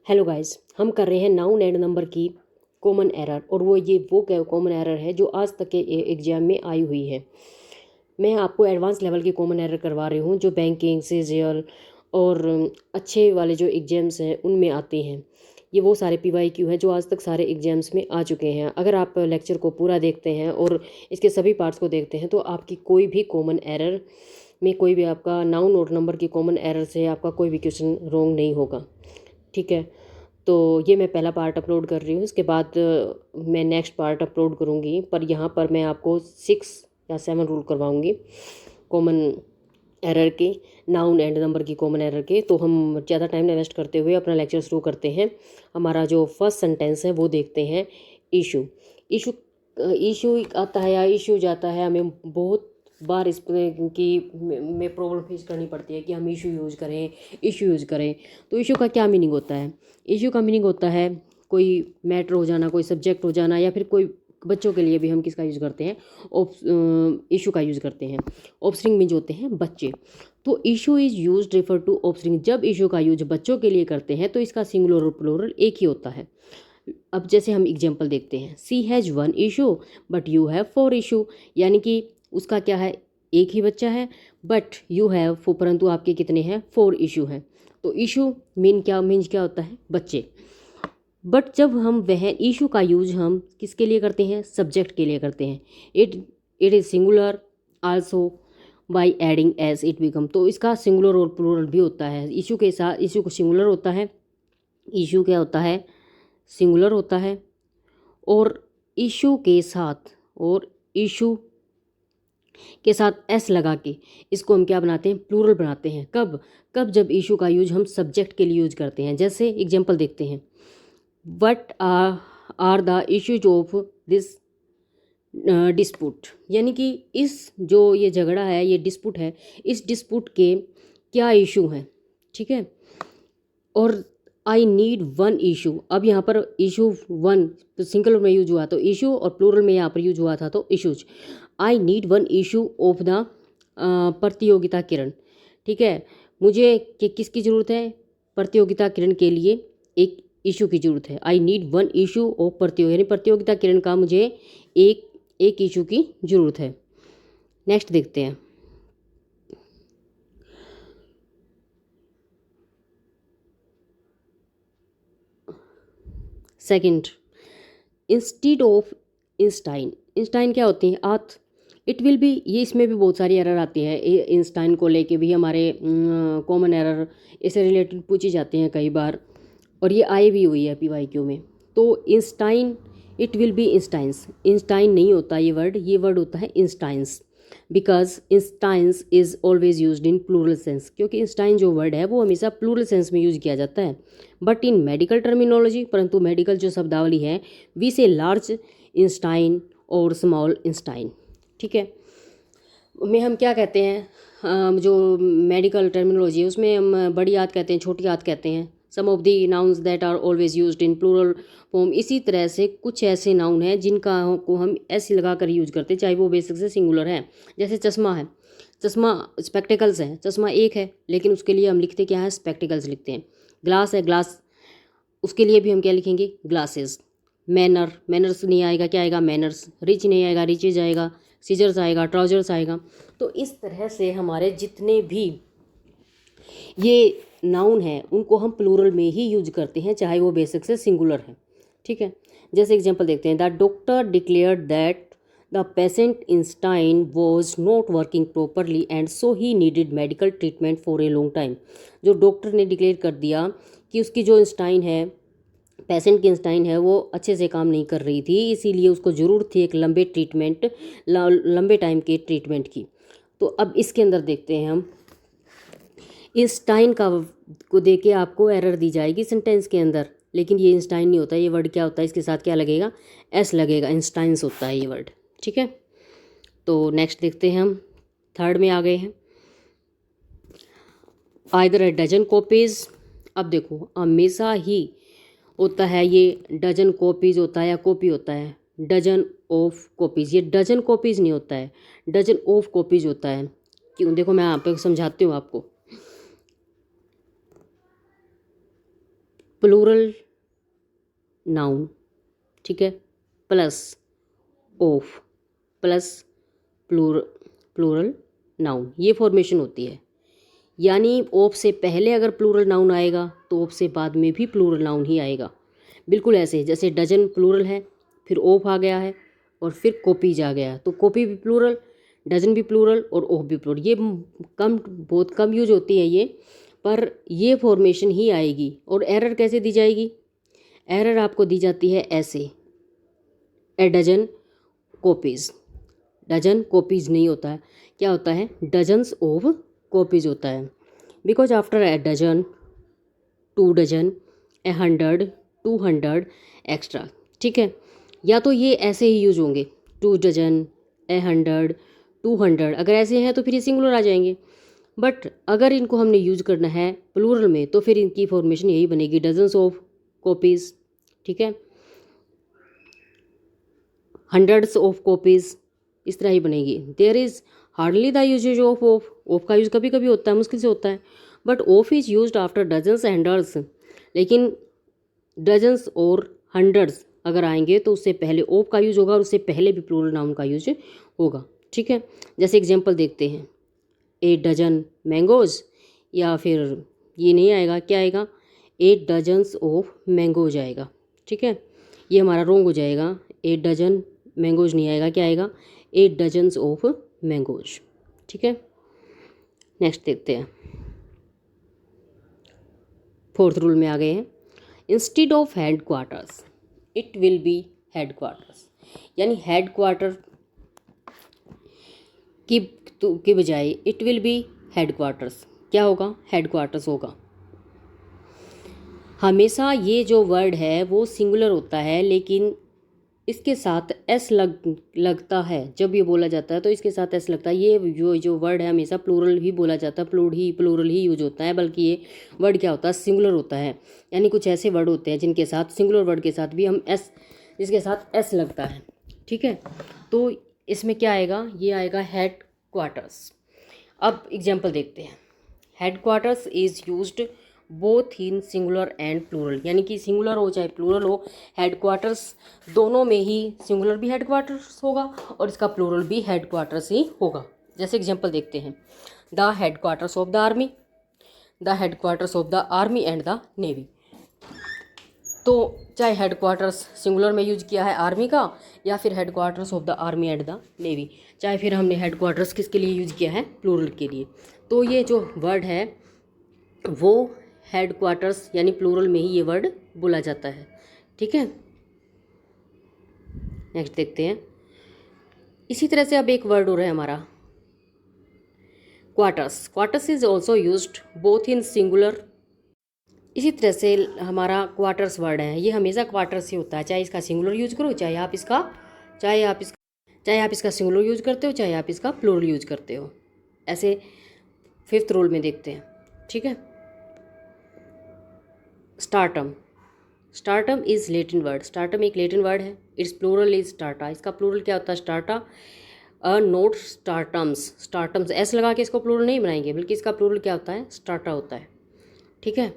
Hello guys, हम कर रहे हैं नाउन एंड नंबर की कॉमन एरर। और वो कॉमन एरर है जो आज तक के एग्जाम में आई हुई है। मैं आपको एडवांस लेवल की कॉमन एरर करवा रही हूँ जो बैंकिंग सीजीएल और अच्छे वाले जो एग्जाम्स हैं उनमें आते हैं। ये वो सारे पीवाईक्यू हैं जो आज तक सारे एग्जाम्स में आ चुके हैं। अगर आप लेक्चर को पूरा देखते हैं और इसके सभी पार्ट्स को देखते हैं तो आपकी कोई भी कॉमन एरर में कोई भी आपका नाउन और नंबर की कॉमन एरर से आपका कोई भी क्वेश्चन रॉन्ग नहीं होगा। ठीक है, तो ये मैं पहला पार्ट अपलोड कर रही हूँ। इसके बाद मैं नेक्स्ट पार्ट अपलोड करूँगी, पर यहाँ पर मैं आपको 6 या 7 रूल करवाऊँगी कॉमन एरर के, नाउन एंड नंबर की कॉमन एरर के। तो हम ज़्यादा टाइम वेस्ट करते हुए अपना लेक्चर शुरू करते हैं। हमारा जो फर्स्ट सेंटेंस है वो देखते हैं। इशू इशू इशू आता है या इशू जाता है, हमें बहुत बार इस की में प्रॉब्लम फेस करनी पड़ती है कि हम इशू यूज़ करें। तो इशू का क्या मीनिंग होता है? इशू का मीनिंग होता है कोई मैटर हो जाना, कोई सब्जेक्ट हो जाना, या फिर कोई बच्चों के लिए भी हम किसका यूज़ करते हैं? इशू का यूज़ करते हैं। ऑफस्प्रिंग में जो होते हैं बच्चे। तो issue is use refer to offspring. जब इशू का यूज बच्चों के लिए करते हैं तो इसका सिंगुलर और प्लूरल एक ही होता है। अब जैसे हम एग्जाम्पल देखते हैं, C has 1 issue but you have 4 issue. यानी कि उसका क्या है, एक ही बच्चा है, बट यू हैव, परंतु आपके कितने हैं? 4 इशू हैं। तो इशू मीन्स क्या होता है? बच्चे। बट जब हम वह इशू का यूज हम किसके लिए करते हैं? सब्जेक्ट के लिए करते हैं। It is singular also by adding es it become. तो इसका सिंगुलर और प्लूरल भी होता है। इशू के साथ इशू को सिंगुलर होता है, इशू क्या होता है? सिंगुलर होता है। और इशू के साथ एस लगा के इसको हम क्या बनाते हैं? प्लूरल बनाते हैं। कब? जब इशू का यूज हम सब्जेक्ट के लिए यूज करते हैं। जैसे एग्जांपल देखते हैं, what are the issues of this dispute. यानी कि इस जो ये झगड़ा है, ये डिस्प्यूट है, इस डिस्प्यूट के क्या इशू हैं? ठीक है। और आई नीड 1 इशू। अब यहाँ पर इशू 1 तो सिंगल में यूज हुआ तो इशू, और प्लूरल में यहाँ पर यूज हुआ था तो issues. I need 1 issue of the प्रतियोगिता किरण। ठीक है, मुझे किसकी ज़रूरत है? प्रतियोगिता किरण के लिए एक इशू की ज़रूरत है। आई नीड 1 इशू ऑफ यानी प्रतियोगिता किरण का मुझे एक इशू की ज़रूरत है। नेक्स्ट देखते हैं। सेकंड, इंस्टीड ऑफ इंस्टाइन क्या होती है? आर्थ। इट विल बी, ये इसमें भी बहुत सारी एरर आती है। इंस्टाइन को लेके भी हमारे कॉमन एरर इससे रिलेटेड पूछी जाती हैं कई बार, और ये आई भी हुई है पीवाईक्यू में। तो Einstein, it will be इंस्टाइंस। Einstein नहीं होता ये वर्ड होता है इंस्टाइंस। Because इंस्टाइंस is always use in plural sense. क्योंकि इंस्टाइन जो वर्ड है वो हमेशा प्लूरल सेंस में यूज किया जाता है। बट इन मेडिकल टर्मिनोलॉजी, परंतु मेडिकल जो शब्दावली है, वी से लार्ज इंस्टाइन और स्मॉल इंस्टाइन। ठीक है, में हम क्या कहते हैं? जो मेडिकल टर्मिनोलॉजी है उसमें हम बड़ी आंत कहते हैं, छोटी आंत कहते हैं। Some of the nouns that are always used in plural form. इसी तरह से कुछ ऐसे नाउन हैं जिनका को हम ऐसे लगा कर यूज करते हैं, चाहे वो बेसिक से सिंगुलर है। जैसे चश्मा है, चश्मा स्पेक्टिकल्स है। चश्मा एक है लेकिन उसके लिए हम लिखते क्या है? स्पेक्टिकल्स लिखते हैं। ग्लास है, ग्लास, उसके लिए भी हम क्या लिखेंगे? ग्लासेस। मैनर्स नहीं आएगा, क्या आएगा? मैनर्स। रिच नहीं आएगा, रिचेज आएगा। सीजर्स आएगा, ट्राउजर्स आएगा। तो इस तरह से हमारे जितने भी ये नाउन हैं उनको हम प्लूरल में ही यूज करते हैं, चाहे वो बेसिक से सिंगुलर है। ठीक है, जैसे एग्जांपल देखते हैं। The doctor declared that the patient Einstein was not working properly and so he needed medical treatment for a long time. जो डॉक्टर ने डिक्लेयर कर दिया कि उसकी जो इंस्टाइन है, पेशेंट की इंस्टाइन है, वो अच्छे से काम नहीं कर रही थी, इसीलिए उसको ज़रूरत थी एक लंबे टाइम के ट्रीटमेंट की। तो अब इसके अंदर देखते हैं हम, इंस्टाइन का को दे के आपको एरर दी जाएगी सेंटेंस के अंदर, लेकिन ये इंस्टाइन नहीं होता। ये वर्ड क्या होता है? इसके साथ क्या लगेगा? एस लगेगा। इंस्टाइंस होता है ये वर्ड। ठीक है, तो नेक्स्ट देखते हैं हम। थर्ड में आ गए हैं। Either a dozen copies. अब देखो, हमेशा ही होता है ये डजन कॉपीज होता है या कॉपी होता है। डजन ऑफ कॉपीज, ये डजन कॉपीज नहीं होता है, डजन ऑफ कॉपीज होता है। क्यों? देखो मैं यहाँ पे समझाती हूँ आपको। प्लूरल नाउन, ठीक है, plus of plus plural noun, ये फॉर्मेशन होती है। यानी ऑफ से पहले अगर प्लूरल नाउन आएगा तो ऑफ से बाद में भी प्लूरल नाउन ही आएगा। बिल्कुल ऐसे जैसे डजन प्लूरल है, फिर ऑफ आ गया है और फिर कॉपीज आ गया, तो कॉपी भी प्लूरल, डजन भी प्लूरल और ऑफ भी प्लूरल। ये बहुत कम यूज होती है ये, पर ये फॉर्मेशन ही आएगी। और एरर कैसे दी जाएगी? एरर आपको दी जाती है ऐसे, a dozen copies. Dozen copies नहीं होता है, क्या होता है? डजन्स ऑफ कॉपीज़ होता है। Because after a dozen, 2 dozen, 100, 200 extra, ठीक है। या तो ये ऐसे ही यूज होंगे, 2 डजन, 100, 200, अगर ऐसे हैं तो फिर ये सिंगुलर आ जाएंगे। बट अगर इनको हमने यूज करना है प्लूरल में तो फिर इनकी फॉर्मेशन यही बनेगी, डजन्स ऑफ कॉपीज़, ठीक है, हंड्रेड्स ऑफ कॉपीज़, इस तरह ही बनेगी। There is hardly the usage of of का यूज़ कभी कभी होता है, मुश्किल से होता है, but of is used after dozens and hundreds. लेकिन डजन्स और हंड्रेड्स अगर आएंगे तो उससे पहले ऑफ का यूज़ होगा और उससे पहले भी प्लूरल नाउन का यूज होगा, ठीक है। जैसे एग्जांपल देखते हैं, ए डजन मैंगोज़, या फिर ये नहीं आएगा, क्या आएगा? 8 डजन्स ऑफ मैंगोज आएगा, ठीक है। ये हमारा रोंग हो जाएगा, 8 डजन मैंगोज नहीं आएगा, क्या आएगा? 8 डजन्स ऑफ मैंगोज, ठीक है। नेक्स्ट देखते हैं, 4th रूल में आ गए हैं। Instead of head quarters it will be head quarters, यानी हेड क्वार्टर की बजाय it will be head quarters, क्या होगा? हेड क्वार्टर्स होगा। हमेशा ये जो वर्ड है वो सिंगुलर होता है, लेकिन इसके साथ एस लगता है। जब ये बोला जाता है तो इसके साथ एस लगता है। ये जो वर्ड है हमेशा प्लूरल ही बोला जाता है, प्लूरल ही यूज होता है, बल्कि ये वर्ड क्या होता है? सिंगुलर होता है। यानी कुछ ऐसे वर्ड होते हैं जिनके साथ, सिंगुलर वर्ड के साथ भी हम एस, जिसके साथ एस लगता है, ठीक है। तो इसमें क्या आएगा? ये आएगा हेड क्वार्टर्स। अब एग्जाम्पल देखते हैं। Headquarters is used both in singular and plural, यानी कि सिंगुलर हो चाहे प्लूरल हो, हेड क्वार्टर्स दोनों में ही सिंगुलर भी हेड क्वार्टर्स होगा और इसका प्लूरल भी हेड क्वार्टर्स ही होगा। जैसे एग्जांपल देखते हैं, the head quarters of the army, the head quarters of the army and the navy. तो चाहे हेड क्वार्टर्स सिंगुलर में यूज किया है आर्मी का, या फिर head quarters of the army and the navy, चाहे फिर हमने हेड क्वार्टर्स किसके लिए यूज किया है? प्लूरल के लिए। तो ये जो वर्ड है वो हेड क्वार्टर्स यानी प्लूरल में ही ये वर्ड बोला जाता है, ठीक है। नेक्स्ट देखते हैं। इसी तरह से अब एक वर्ड हो रहा है हमारा quarters. Quarters is also used both in singular. इसी तरह से हमारा क्वार्टर्स वर्ड है, ये हमेशा क्वार्टर्स ही होता है, चाहे इसका सिंगुलर यूज करो, चाहे आप इसका सिंगुलर यूज करते हो, चाहे आप इसका प्लूरल यूज करते हो। ऐसे 5th रूल में देखते हैं, ठीक है। स्टार्टम, स्टार्टम इज़ लैटिन वर्ड, स्टार्टम एक लैटिन वर्ड है। इट्स प्लूरल इज स्टार्टा, इसका प्लूरल क्या होता है? स्टार्टा। नोट स्टार्टम्स, स्टार्टम्स एस लगा के इसको प्लूरल नहीं बनाएंगे, बल्कि इसका प्लूरल क्या होता है? स्टार्टा होता है, ठीक है।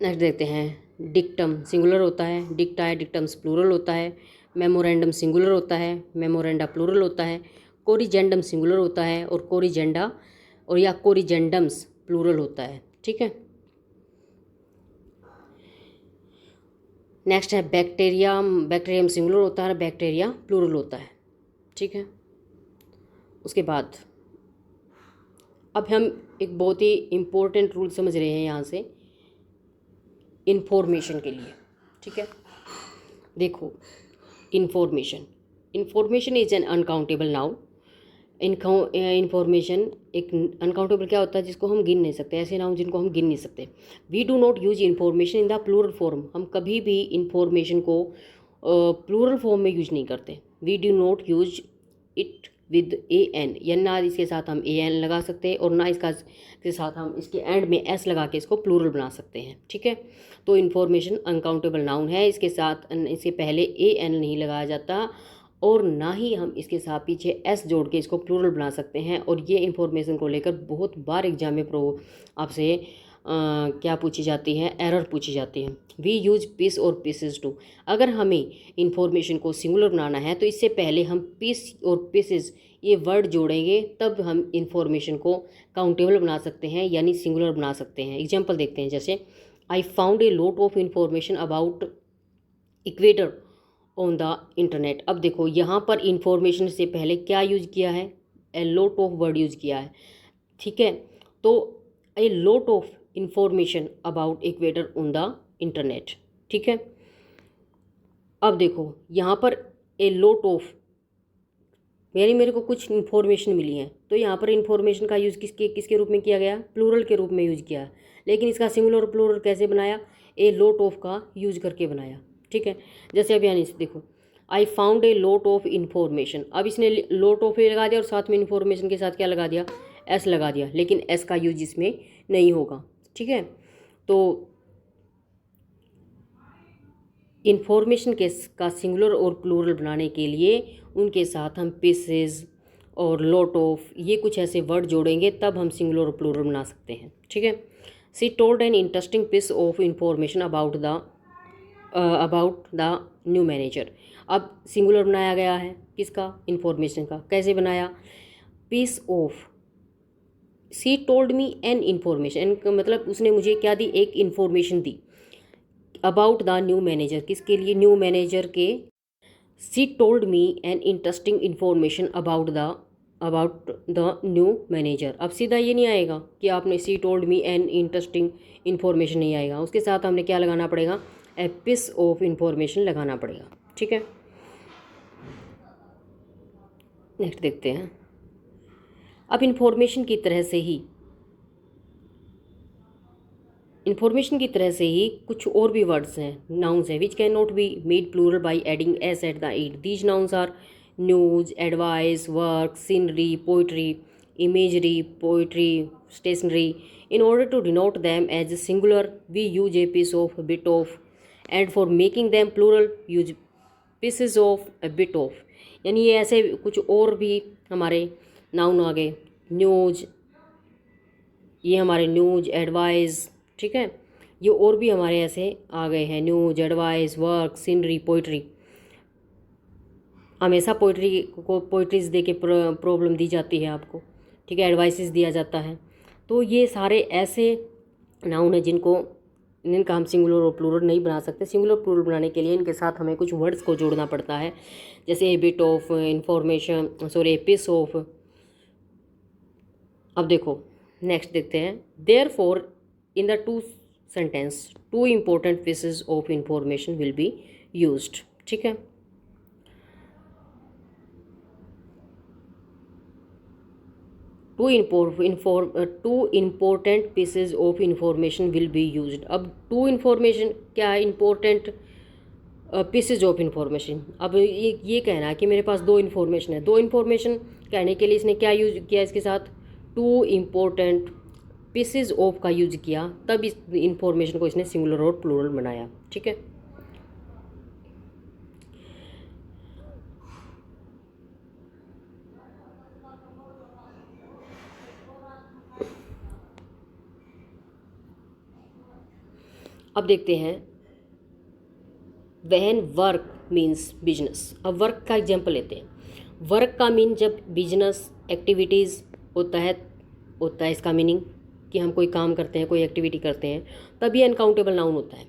नेक्स्ट देखते हैं। डिक्टम सिंगुलर होता है, डिक्टा है, डिक्टम्स प्लूरल होता है। मेमोरेंडम सिंगुलर होता है, मेमोरेंडा प्लूरल होता है। कोरिजेंडम सिंगुलर होता है और कोरिजेंडा और या कोरिजेंडम्स प्लूरल होता है, ठीक है। नेक्स्ट है बैक्टीरिया, बैक्टीरियम सिंगुलर होता है, बैक्टीरिया प्लूरल होता है, ठीक है। उसके बाद अब हम एक बहुत ही इम्पोर्टेंट रूल समझ रहे हैं यहाँ से इन्फॉर्मेशन के लिए, ठीक है। देखो, information is an uncountable noun. Information एक अनकाउंटेबल क्या होता है? जिसको हम गिन नहीं सकते, ऐसे नाउन जिनको हम गिन नहीं सकते। We do not use information in the plural form, हम कभी भी इन्फॉर्मेशन को प्लूरल फॉर्म में यूज नहीं करते। We do not use it with a an, या ना इसके साथ हम ए एन लगा सकते हैं और ना इसका के साथ हम इसके एंड में एस लगा के इसको प्लूरल बना सकते हैं, ठीक है। तो इन्फॉर्मेशन अनकाउंटेबल नाउन है, इसके साथ इसके पहले ए एन नहीं लगाया जाता और ना ही हम इसके साथ पीछे एस जोड़ के इसको प्लूरल बना सकते हैं। और ये इन्फॉर्मेशन को लेकर बहुत बार एग्जाम में आपसे क्या पूछी जाती है, एरर पूछी जाती है। वी यूज पीस और पीसेज टू। अगर हमें इंफॉर्मेशन को सिंगुलर बनाना है तो इससे पहले हम पीस और पीसेज ये वर्ड जोड़ेंगे, तब हम इंफॉर्मेशन को काउंटेबल बना सकते हैं, यानी सिंगुलर बना सकते हैं। एग्जाम्पल देखते हैं, जैसे I found a lot of information about equator on the internet. अब देखो यहाँ पर इंफॉर्मेशन से पहले क्या यूज किया है, a lot of word use किया है, ठीक है। तो a lot of information about equator on the internet, ठीक है। अब देखो यहाँ पर ए लॉट ऑफ, यानी मेरे को कुछ इन्फॉर्मेशन मिली है, तो यहाँ पर इन्फॉर्मेशन का यूज़ किसके रूप में किया गया, प्लूरल के रूप में यूज़ किया है। लेकिन इसका सिंगुलर और प्लूरल कैसे बनाया, ए लॉट ऑफ का यूज करके बनाया, ठीक है। जैसे अब यानी देखो I found a lot of information, अब इसने लॉट ऑफ ए लगा दिया और साथ में इन्फॉर्मेशन के साथ क्या लगा दिया, एस लगा दिया, लेकिन एस का यूज इसमें नहीं होगा, ठीक है। तो इन्फॉर्मेशन का सिंगुलर और प्लूरल बनाने के लिए उनके साथ हम पीसेज और लॉट ऑफ ये कुछ ऐसे वर्ड जोड़ेंगे, तब हम सिंगुलर और प्लूरल बना सकते हैं, ठीक है। She told an interesting piece of information about the new manager. अब सिंगुलर बनाया गया है किसका, इन्फॉर्मेशन का। कैसे बनाया, piece of, she told me an information, मतलब उसने मुझे क्या दी, एक इन्फॉर्मेशन दी अबाउट द न्यू मैनेजर, किसके लिए, न्यू मैनेजर के। She told me an interesting information about the new manager. अब सीधा ये नहीं आएगा कि आपने she told me an interesting information, नहीं आएगा, उसके साथ हमने क्या लगाना पड़ेगा, ए पीस ऑफ इन्फॉर्मेशन लगाना पड़ेगा, ठीक है। नेक्स्ट देखते हैं। अब इन्फॉर्मेशन की तरह से ही कुछ और भी वर्ड्स हैं, नाउन्स हैं, which can not be made plural by adding s at the end. These nouns are news, advice, work, scenery, poetry, imagery, poetry, stationery. In order to denote them as singular, we use a piece of, a bit of, and for making them plural, use pieces of, a bit of. यानी ये ऐसे कुछ और भी हमारे noun आ गए, news, ये हमारे न्यूज, एडवाइस, ठीक है, ये और भी हमारे ऐसे आ गए हैं, news, advice, work, scenery, poetry. हमेशा पोइट्रीज दे के प्रॉब्लम दी जाती है आपको, ठीक है, एडवाइसेस दिया जाता है। तो ये सारे ऐसे नाउन हैं जिनका हम सिंगुलर और प्लूरल नहीं बना सकते। सिंगुलर प्लूरल बनाने के लिए इनके साथ हमें कुछ वर्ड्स को जोड़ना पड़ता है, जैसे a bit of information, sorry, a piece of. अब देखो नेक्स्ट देखते हैं। Therefore in the two sentence two important pieces of information will be used, ठीक है। Two important pieces of information will be used. अब टू इन्फॉर्मेशन क्या है, important pieces of information. अब ये कहना है कि मेरे पास दो इन्फॉर्मेशन है, दो इन्फॉर्मेशन कहने के लिए इसने क्या यूज किया, इसके साथ टू इम्पोर्टेंट पीसेज ऑफ का यूज किया, तब इस इंफॉर्मेशन को इसने सिंगुलर और प्लूरल बनाया, ठीक है। अब देखते हैं व्हेन वर्क मीन्स बिजनेस। अब वर्क का एग्जांपल लेते हैं। वर्क का मीन जब बिजनेस एक्टिविटीज़ होता है इसका मीनिंग कि हम कोई काम करते हैं, कोई एक्टिविटी करते हैं, तब ये अनकाउंटेबल नाउन होता है।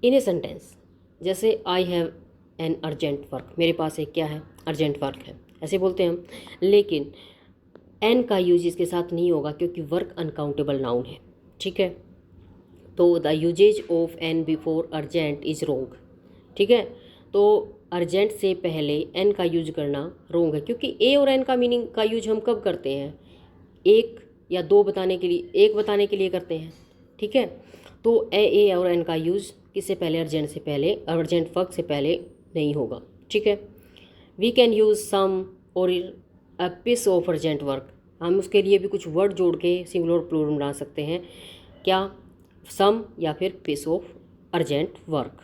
इन ए सेंटेंस, जैसे I have an urgent work, मेरे पास एक क्या है, अर्जेंट वर्क है, ऐसे बोलते हैं हम। लेकिन एन का यूज इसके साथ नहीं होगा क्योंकि वर्क अनकाउंटेबल नाउन है, ठीक है। तो the usage of an before urgent is wrong, ठीक है। तो अर्जेंट से पहले एन का यूज करना रोंग है, क्योंकि ए और एन का मीनिंग का यूज हम कब करते हैं, एक या दो बताने के लिए, एक बताने के लिए करते हैं, ठीक है। तो ए और एन का यूज किससे पहले, अर्जेंट से पहले, अर्जेंट वर्क से पहले नहीं होगा, ठीक है। वी कैन यूज़ सम और a piece of urgent work, हम उसके लिए भी कुछ वर्ड जोड़ के सिंगुलर और प्लूरल बना सकते हैं, क्या, सम या फिर piece of urgent work.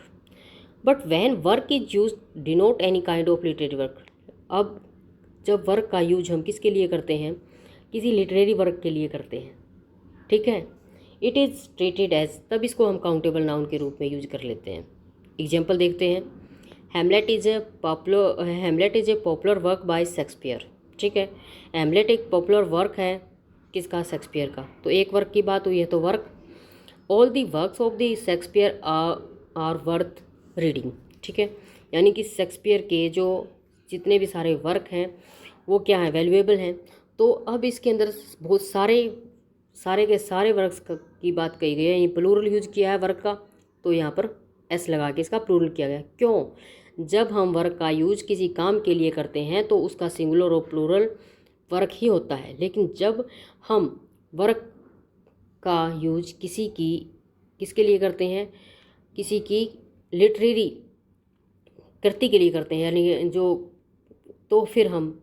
But when work is use denote any kind of literary work. अब जब वर्क का यूज हम किसके लिए करते हैं, किसी लिटरेरी वर्क के लिए करते हैं, ठीक है, इट इज़ ट्रीटेड एज, तब इसको हम काउंटेबल नाउन के रूप में यूज कर लेते हैं। एग्जाम्पल देखते हैं। Hamlet is a popular work by Shakespeare, ठीक है। हेमलेट एक पॉपुलर वर्क है किसका, शेक्सपियर का। तो एक वर्क की बात हुई है तो work. All the works of the Shakespeare are worth reading, ठीक है, यानी कि शेक्सपियर के जो जितने भी सारे वर्क हैं वो क्या हैं, वैल्यूएबल हैं। तो अब इसके अंदर बहुत सारे के सारे वर्क्स की बात कही गई है। ये प्लूरल यूज किया है वर्क का, तो यहाँ पर एस लगा के इसका प्लूरल किया गया। क्यों, जब हम वर्क का यूज किसी काम के लिए करते हैं तो उसका सिंगुलर और प्लूरल वर्क ही होता है, लेकिन जब हम वर्क का यूज किसके लिए करते हैं, किसी की लिटरेरी कृति के लिए करते हैं, यानी जो, तो फिर हम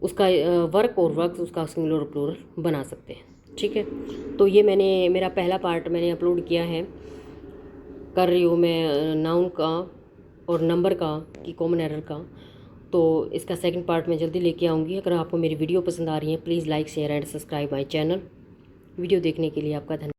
उसका वर्क और वर्क उसका सिंगुलर और प्लूरल बना सकते हैं, ठीक है। तो ये मेरा पहला पार्ट मैंने अपलोड किया है, कर रही हूँ मैं नाउन का और नंबर का कि कॉमन एरर का। तो इसका सेकंड पार्ट मैं जल्दी लेके आऊँगी। अगर आपको मेरी वीडियो पसंद आ रही है please like share and subscribe my channel. Video देखने के लिए आपका धन्यवाद।